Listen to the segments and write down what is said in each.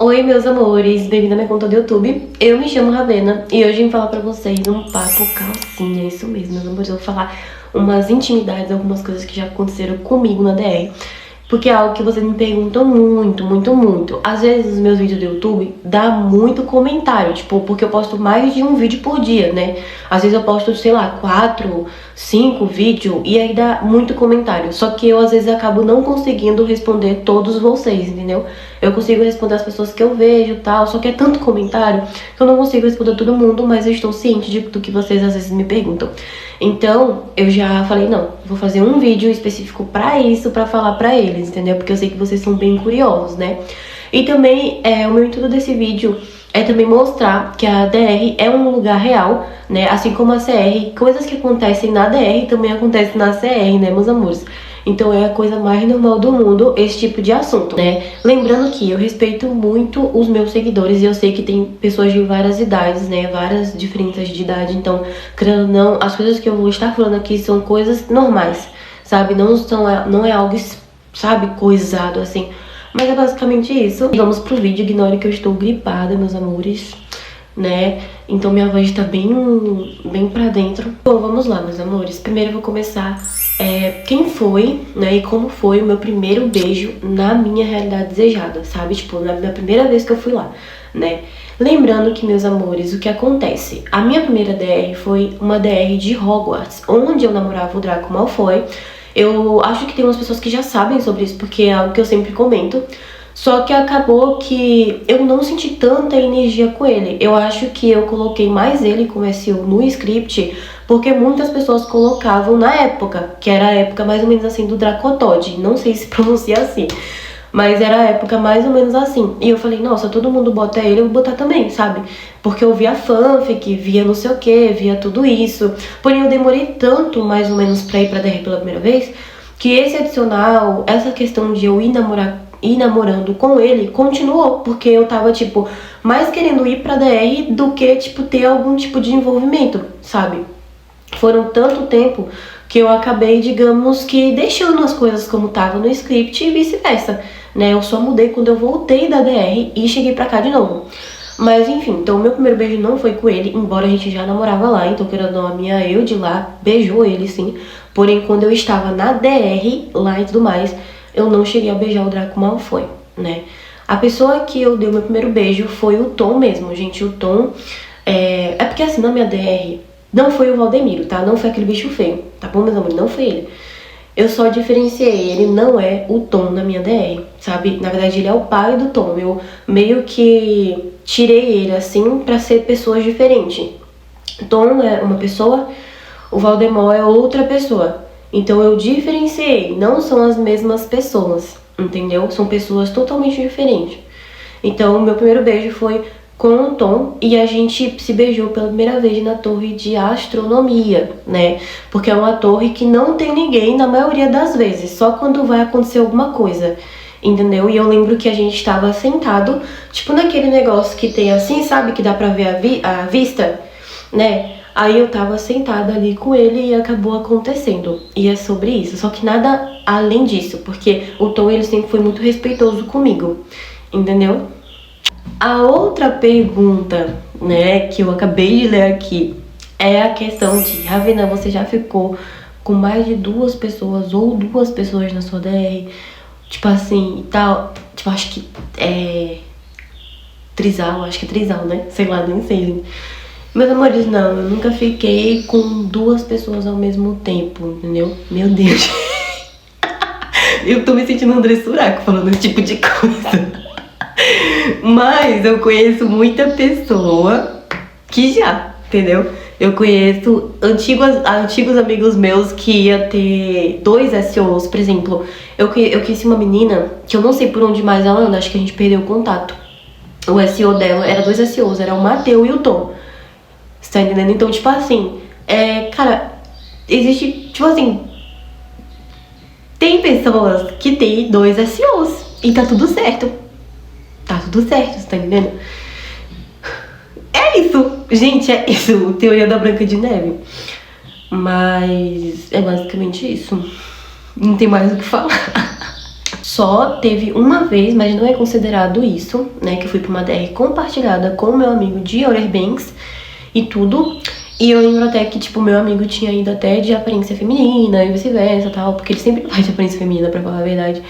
Oi, meus amores, bem-vindo à minha conta do YouTube. Eu me chamo Ravena e hoje eu vim falar pra vocês um papo calcinha, isso mesmo, meus amores. Eu vou falar umas intimidades, algumas coisas que já aconteceram comigo na DR, porque é algo que vocês me perguntam muito, muito, muito. Às vezes os meus vídeos do YouTube dá muito comentário, tipo, porque eu posto mais de um vídeo por dia, né? Às vezes eu posto, sei lá, 4, 5 vídeos e aí dá muito comentário. Só que eu às vezes acabo não conseguindo responder todos vocês, entendeu? Eu consigo responder as pessoas que eu vejo e tal, só que é tanto comentário que eu não consigo responder todo mundo, mas eu estou ciente do que vocês às vezes me perguntam. Então, eu já falei, não, vou fazer um vídeo específico pra isso, pra falar pra eles, entendeu? Porque eu sei que vocês são bem curiosos, né? E também, o meu intuito desse vídeo é também mostrar que a DR é um lugar real, né? Assim como a CR, coisas que acontecem na DR também acontecem na CR, né, meus amores? Então é a coisa mais normal do mundo esse tipo de assunto, né? Lembrando que eu respeito muito os meus seguidores e eu sei que tem pessoas de várias idades, né? Várias diferenças de idade, então, creio ou não, as coisas que eu vou estar falando aqui são coisas normais, sabe? Não é algo, sabe, coisado assim. Mas é basicamente isso. E vamos pro vídeo, ignore que eu estou gripada, meus amores, né? Então minha voz tá bem pra dentro. Bom, vamos lá, meus amores. Primeiro eu vou começar quem foi, né, e como foi o meu primeiro beijo na minha realidade desejada, sabe? Tipo, na primeira vez que eu fui lá, né? Lembrando que, meus amores, o que acontece? A minha primeira DR foi uma DR de Hogwarts, onde eu namorava o Draco Malfoy. Eu acho que tem umas pessoas que já sabem sobre isso, porque é algo que eu sempre comento. Só que acabou que eu não senti tanta energia com ele. Eu acho que eu coloquei mais ele como SEO no script, porque muitas pessoas colocavam na época, que era a época mais ou menos assim do Dracotod. Não sei se pronuncia assim, mas era a época mais ou menos assim. E eu falei, nossa, todo mundo bota ele, eu vou botar também, sabe? Porque eu via fanfic, via não sei o que, via tudo isso. Porém eu demorei tanto, mais ou menos, pra ir pra DR pela primeira vez, que esse adicional, essa questão de eu ir namorando com ele, continuou, porque eu tava, tipo, mais querendo ir pra DR do que, tipo, ter algum tipo de envolvimento, sabe? Foram tanto tempo que eu acabei, digamos que, deixando as coisas como tava no script e vice-versa, né? Eu só mudei quando eu voltei da DR e cheguei pra cá de novo. Mas enfim, então o meu primeiro beijo não foi com ele, embora a gente já namorava lá, então querendo ou não, a minha eu de lá beijou ele sim. Porém, quando eu estava na DR lá e tudo mais, eu não cheguei a beijar o Draco Malfoy, né? A pessoa que eu dei o meu primeiro beijo foi o Tom mesmo, gente. O Tom, é porque assim, na minha DR, não foi o Valdemiro, tá? Não foi aquele bicho feio, tá bom, meus amores? Não foi ele. Eu só diferenciei, ele não é o Tom na minha DR, sabe? Na verdade, ele é o pai do Tom. Eu meio que tirei ele, assim, pra ser pessoas diferentes. Tom é uma pessoa, o Valdemar é outra pessoa. Então eu diferenciei, não são as mesmas pessoas, entendeu? São pessoas totalmente diferentes. Então o meu primeiro beijo foi com o Tom e a gente se beijou pela primeira vez na torre de astronomia, né? Porque é uma torre que não tem ninguém na maioria das vezes, só quando vai acontecer alguma coisa, entendeu? E eu lembro que a gente estava sentado, tipo naquele negócio que tem assim, sabe? Que dá pra ver a vista, né? Aí eu tava sentada ali com ele e acabou acontecendo. E é sobre isso, só que nada além disso, porque o Tom, ele sempre foi muito respeitoso comigo, entendeu? A outra pergunta, né, que eu acabei de ler aqui, é a questão de, Ravena, você já ficou com mais de 2 pessoas ou 2 pessoas na sua DR? Tipo assim, e tal, tipo, acho que acho que é trisal, né? Sei lá, nem sei. Meus amores, não, eu nunca fiquei com 2 pessoas ao mesmo tempo, entendeu? Meu Deus. Eu tô me sentindo André Surak falando esse tipo de coisa. Mas eu conheço muita pessoa que já, entendeu? Eu conheço antigos amigos meus que ia ter 2 SOs, por exemplo. Eu conheci uma menina que eu não sei por onde mais ela anda, acho que a gente perdeu o contato. O SO dela era 2 SOs, era o Mateu e o Tom. Você tá entendendo? Então, tipo assim, cara, existe, tipo assim, tem pessoas que tem 2 SOs e tá tudo certo. Tá tudo certo, você tá entendendo? É isso, gente, é isso, teoria da Branca de Neve. Mas é basicamente isso. Não tem mais o que falar. Só teve uma vez, mas não é considerado isso, né? Que eu fui pra uma DR compartilhada com o meu amigo de Outer Banks e tudo. E eu lembro até que, tipo, meu amigo tinha ido até de aparência feminina e vice-versa e tal, porque ele sempre vai de aparência feminina, pra falar a verdade.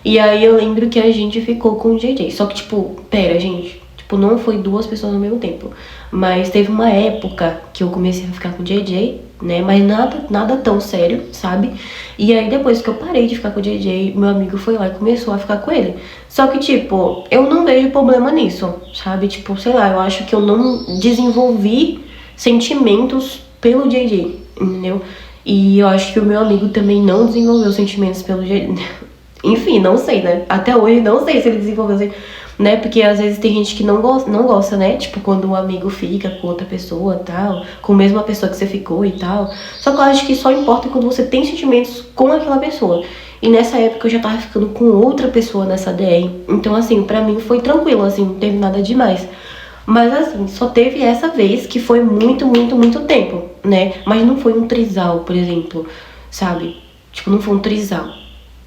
E aí eu lembro que a gente ficou com o JJ. Só que, tipo, pera, gente. Tipo, não foi duas pessoas ao mesmo tempo. Mas teve uma época que eu comecei a ficar com o JJ, né? Mas nada tão sério, sabe? E aí depois que eu parei de ficar com o JJ, meu amigo foi lá e começou a ficar com ele. Só que, tipo, eu não vejo problema nisso, sabe? Tipo, sei lá, eu acho que eu não desenvolvi sentimentos pelo JJ, entendeu? E eu acho que o meu amigo também não desenvolveu sentimentos pelo JJ. Enfim, não sei, né? Até hoje não sei se ele desenvolveu, né? Porque às vezes tem gente que não gosta, né? Tipo, quando um amigo fica com outra pessoa e tal, com a mesma pessoa que você ficou e tal. Só que eu acho que só importa quando você tem sentimentos com aquela pessoa. E nessa época eu já tava ficando com outra pessoa nessa DR. Então, assim, pra mim foi tranquilo, assim, não teve nada demais. Mas assim, só teve essa vez que foi muito, muito, muito tempo, né? Mas não foi um trisal, por exemplo, sabe? Tipo, não foi um trisal.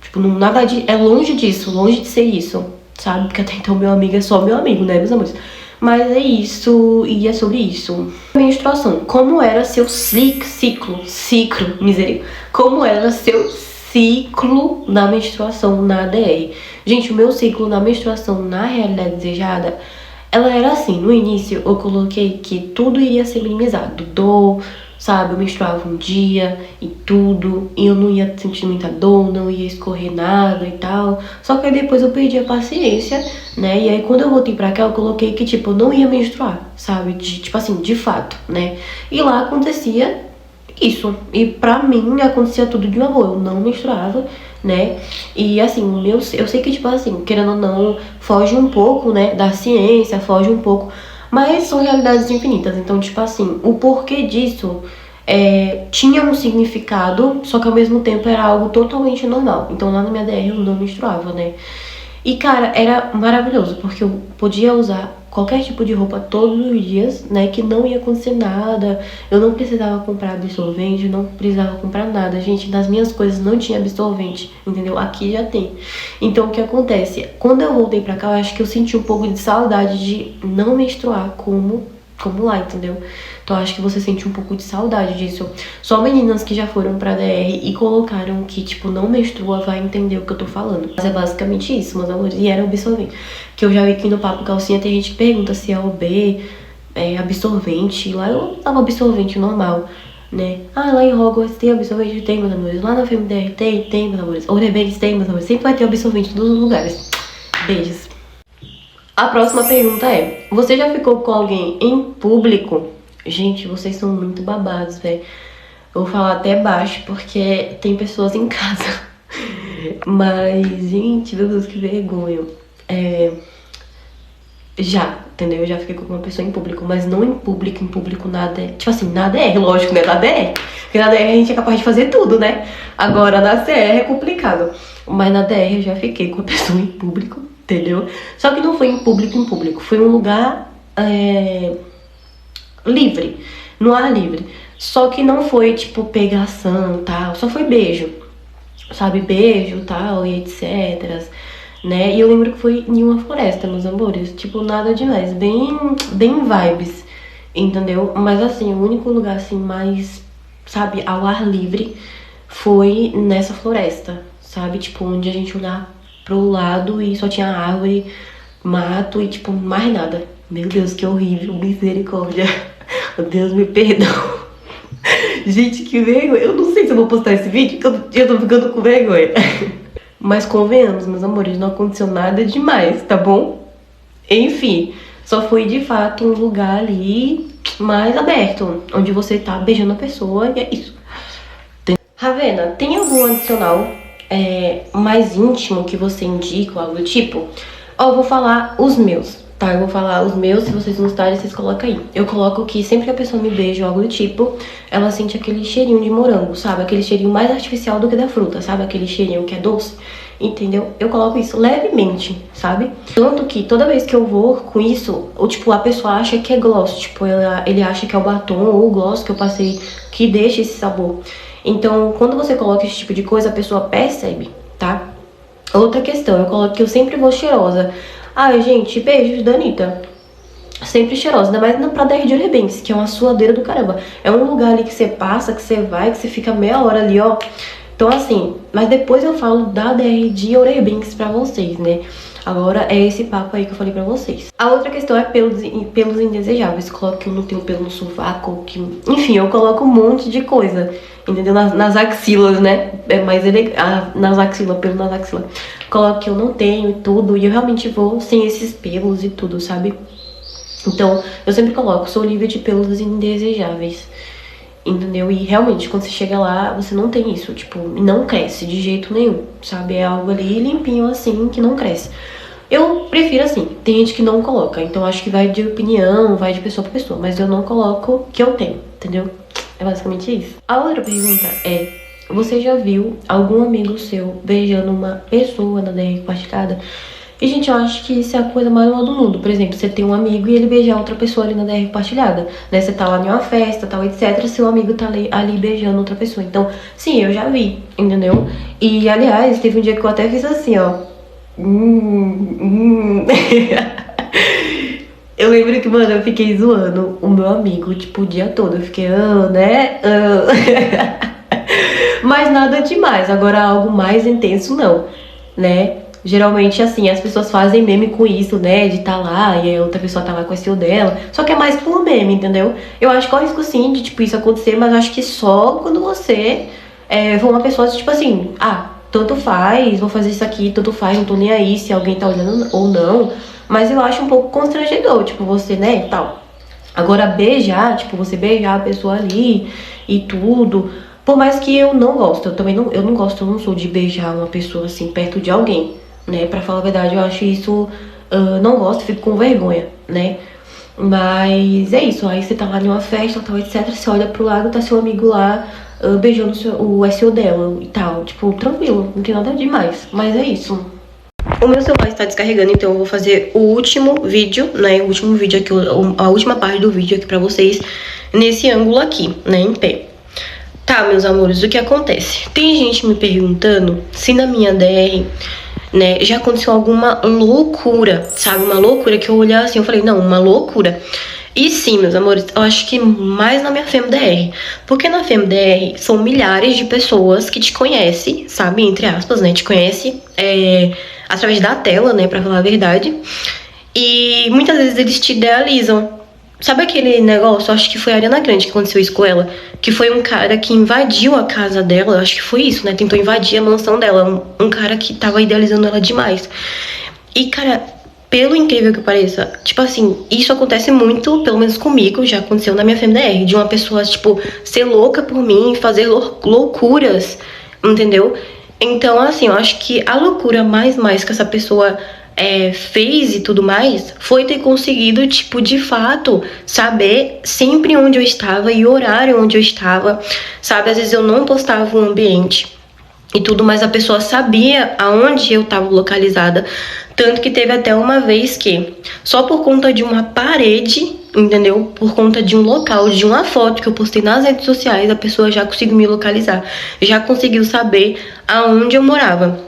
Tipo, não, nada de... É longe disso, longe de ser isso, sabe? Porque até então meu amigo é só meu amigo, né, meus amores? Mas é isso, e é sobre isso. Menstruação. Como era seu ciclo, misericórdia. Como era seu ciclo na menstruação na ADR? Gente, o meu ciclo na menstruação na realidade desejada, ela era assim. No início eu coloquei que tudo iria ser minimizado. Dor, sabe? Eu menstruava um dia e tudo, e eu não ia sentir muita dor, não ia escorrer nada e tal. Só que aí depois eu perdi a paciência, né? E aí quando eu voltei pra cá, eu coloquei que, tipo, eu não ia menstruar, sabe? Tipo assim, de fato, né? E lá acontecia isso. E pra mim acontecia tudo de uma boa. Eu não menstruava, né? E assim, eu sei que, tipo assim, querendo ou não, foge um pouco, né, da ciência, foge um pouco. Mas são realidades infinitas. Então, tipo assim, o porquê disso tinha um significado, só que ao mesmo tempo era algo totalmente normal. Então lá na minha DR eu não menstruava, né? E cara, era maravilhoso, porque eu podia usar qualquer tipo de roupa todos os dias, né? Que não ia acontecer nada. Eu não precisava comprar absorvente, não precisava comprar nada. Gente, nas minhas coisas não tinha absorvente, entendeu? Aqui já tem. Então o que acontece? Quando eu voltei pra cá, eu acho que eu senti um pouco de saudade de não menstruar como lá, entendeu? Então acho que você sente um pouco de saudade disso. Só meninas que já foram pra DR e colocaram que, tipo, não menstrua vai entender o que eu tô falando. Mas é basicamente isso, meus amores. E era absorvente. Que eu já vi aqui no Papo Calcinha, tem gente que pergunta se é OB, absorvente. Lá eu tava absorvente normal, né? Ah, lá em Hogwarts tem absorvente? Tem, meus amores. Lá na FMDR tem, meus amores. Outer Banks tem, meus amores. Sempre vai ter absorvente em todos os lugares. Beijos. A próxima pergunta é: você já ficou com alguém em público? Gente, vocês são muito babados, velho. Eu vou falar até baixo porque tem pessoas em casa. Mas, gente, meu Deus, que vergonha. Já, entendeu? Eu já fiquei com uma pessoa em público, mas não em público nada é. Tipo assim, nada é, lógico, né? Nada é. Porque na DR a gente é capaz de fazer tudo, né? Agora na CR é complicado. Mas na DR eu já fiquei com a pessoa em público, entendeu? Só que não foi em público. Foi um lugar livre, no ar livre. Só que não foi, tipo, pegação e tal. Só foi beijo, sabe? Beijo e tal, e etc, né? E eu lembro que foi em uma floresta, meus amores. Tipo, nada demais. Bem vibes, entendeu? Mas, assim, o único lugar, assim, mais, sabe, ao ar livre foi nessa floresta, sabe? Tipo, onde a gente olhava pro lado e só tinha árvore, mato e, tipo, mais nada. Meu Deus, que horrível, misericórdia. Deus me perdoa. Gente, que vergonha. Eu não sei se eu vou postar esse vídeo, porque eu tô ficando com vergonha. Mas convenhamos, meus amores, não aconteceu nada demais, tá bom? Enfim, só foi de fato um lugar ali mais aberto, onde você tá beijando a pessoa e é isso. Ravena, tem algum adicional mais íntimo que você indica, algo do tipo? Ó, eu vou falar os meus, tá? Eu vou falar os meus, se vocês gostarem, vocês colocam aí. Eu coloco que sempre que a pessoa me beija ou algo do tipo, ela sente aquele cheirinho de morango, sabe? Aquele cheirinho mais artificial do que da fruta, sabe? Aquele cheirinho que é doce, entendeu? Eu coloco isso levemente, sabe? Tanto que toda vez que eu vou com isso, tipo, a pessoa acha que é gloss, tipo, ele acha que é o batom ou o gloss que eu passei que deixa esse sabor. Então, quando você coloca esse tipo de coisa, a pessoa percebe, tá? Outra questão, eu coloco que eu sempre vou cheirosa. Ai, gente, beijos da Anitta. Sempre cheirosa, ainda mais pra DR de Ourebense, que é uma suadeira do caramba. É um lugar ali que você passa, que você vai, que você fica meia hora ali, ó. Então assim, mas depois eu falo da DR de Ourebense pra vocês, né? Agora é esse papo aí que eu falei pra vocês. A outra questão é pelos indesejáveis. Coloco que eu não tenho pelo no sovaco, que... Enfim, eu coloco um monte de coisa, entendeu? Nas axilas, né? É mais elegante. Nas axilas, pelo nas axilas. Coloco que eu não tenho e tudo, e eu realmente vou sem esses pelos e tudo, sabe? Então, eu sempre coloco, sou livre de pelos indesejáveis, entendeu? E realmente, quando você chega lá, você não tem isso, tipo, não cresce de jeito nenhum, sabe? É algo ali limpinho assim, que não cresce. Eu prefiro assim, tem gente que não coloca, então acho que vai de opinião, vai de pessoa pra pessoa, mas eu não coloco que eu tenho, entendeu? É basicamente isso. A outra pergunta é, você já viu algum amigo seu beijando uma pessoa na DR compartilhada? E, gente, eu acho que isso é a coisa mais normal do mundo. Por exemplo, você tem um amigo e ele beijar outra pessoa ali na DR compartilhada, né? Você tá lá em uma festa, tal, etc. Seu amigo tá ali beijando outra pessoa. Então, sim, eu já vi, entendeu? E, aliás, teve um dia que eu até fiz assim, ó. Eu lembro que, mano, eu fiquei zoando o meu amigo, tipo, o dia todo. Eu fiquei, né? Mas nada demais. Agora, algo mais intenso, não, né? Geralmente, assim, as pessoas fazem meme com isso, né? De tá lá e a outra pessoa tá lá com esse o dela. Só que é mais por meme, entendeu? Eu acho que corre risco sim de, tipo, isso acontecer, mas eu acho que só quando você for uma pessoa, tipo assim, tanto faz, vou fazer isso aqui, tanto faz, não tô nem aí se alguém tá olhando ou não. Mas eu acho um pouco constrangedor, tipo, você, né, e tal. Agora, beijar, tipo, você beijar a pessoa ali e tudo... Por mais que eu não gosto, eu não sou de beijar uma pessoa assim perto de alguém, né? Pra falar a verdade, eu acho isso, não gosto, fico com vergonha, né? Mas é isso, aí você tá lá numa festa, tal, etc. Você olha pro lado, tá seu amigo lá beijando o SO dela e tal. Tipo, tranquilo, não tem nada demais, mas é isso. O meu celular está descarregando, então eu vou fazer o último vídeo, né? O último vídeo aqui, a última parte do vídeo aqui pra vocês, nesse ângulo aqui, né? Em pé. Tá, meus amores, o que acontece? Tem gente me perguntando se na minha DR, né, já aconteceu alguma loucura, sabe? Uma loucura que eu olhar assim, eu falei, não, uma loucura. E sim, meus amores, eu acho que mais na minha FMDR. Porque na FMDR são milhares de pessoas que te conhecem, sabe? Entre aspas, né? Te conhecem através da tela, né? Pra falar a verdade. E muitas vezes eles te idealizam. Sabe aquele negócio, acho que foi a Ariana Grande que aconteceu isso com ela, que foi um cara que invadiu a casa dela, acho que foi isso, né, tentou invadir a mansão dela, um cara que tava idealizando ela demais. E, cara, pelo incrível que pareça, tipo assim, isso acontece muito, pelo menos comigo, já aconteceu na minha FMDR, de uma pessoa, tipo, ser louca por mim, fazer loucuras, entendeu? Então, assim, eu acho que a loucura mais que essa pessoa... fez e tudo mais, foi ter conseguido, tipo, de fato, saber sempre onde eu estava e o horário onde eu estava, sabe? Às vezes eu não postava o ambiente e tudo, mas a pessoa sabia aonde eu estava localizada. Tanto que teve até uma vez que, só por conta de uma parede, entendeu? Por conta de um local, de uma foto que eu postei nas redes sociais, a pessoa já conseguiu me localizar, já conseguiu saber aonde eu morava.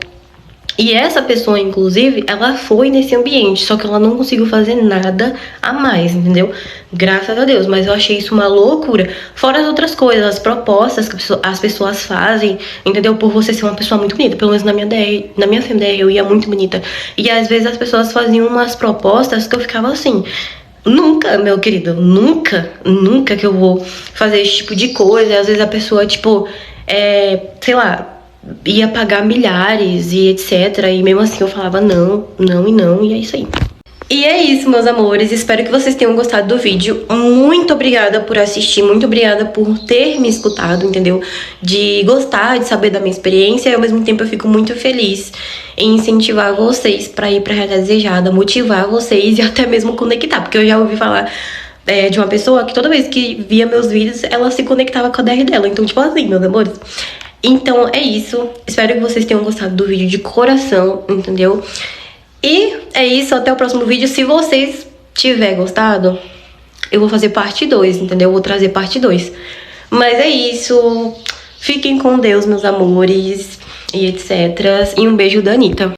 E essa pessoa, inclusive, ela foi nesse ambiente, só que ela não conseguiu fazer nada a mais, entendeu? Graças a Deus, mas eu achei isso uma loucura. Fora as outras coisas, as propostas que as pessoas fazem, entendeu? Por você ser uma pessoa muito bonita, pelo menos na minha FMDR eu ia muito bonita. E às vezes as pessoas faziam umas propostas que eu ficava assim... Nunca, meu querido, nunca que eu vou fazer esse tipo de coisa. E às vezes a pessoa, tipo, sei lá... ia pagar milhares e etc. E mesmo assim eu falava não, e é isso aí. E é isso, meus amores, espero que vocês tenham gostado do vídeo. Muito obrigada por assistir, muito obrigada por ter me escutado, entendeu? De gostar, de saber da minha experiência. E ao mesmo tempo eu fico muito feliz em incentivar vocês pra ir pra realidade desejada, motivar vocês e até mesmo conectar. Porque eu já ouvi falar de uma pessoa que toda vez que via meus vídeos, ela se conectava com a DR dela. Então, tipo assim, meus amores... Então é isso, espero que vocês tenham gostado do vídeo de coração, entendeu? E é isso, até o próximo vídeo. Se vocês tiverem gostado, eu vou fazer parte 2, entendeu? Eu vou trazer parte 2. Mas é isso, fiquem com Deus, meus amores, e etc. E um beijo da Anitta.